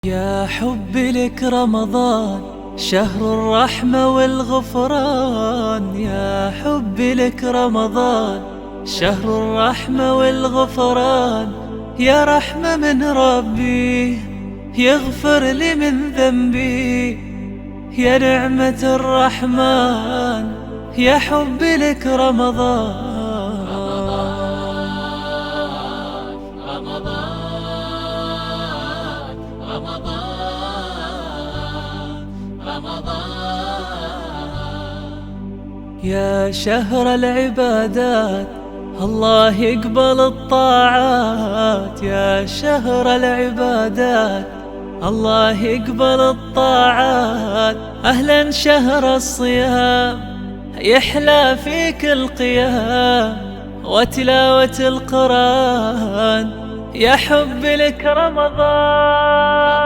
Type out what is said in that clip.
يا حبي لك رمضان شهر الرحمة والغفران. يا حبي لك رمضان شهر الرحمة والغفران. يا رحمة من ربي يغفر لي من ذنبي. يا نعمة الرحمن يا حبي لك رمضان. يا شهر العبادات الله يقبل الطاعات. يا شهر العبادات الله يقبل الطاعات. أهلا شهر الصيام يحلى فيك القيام وتلاوة القرآن. يا حبي لك رمضان.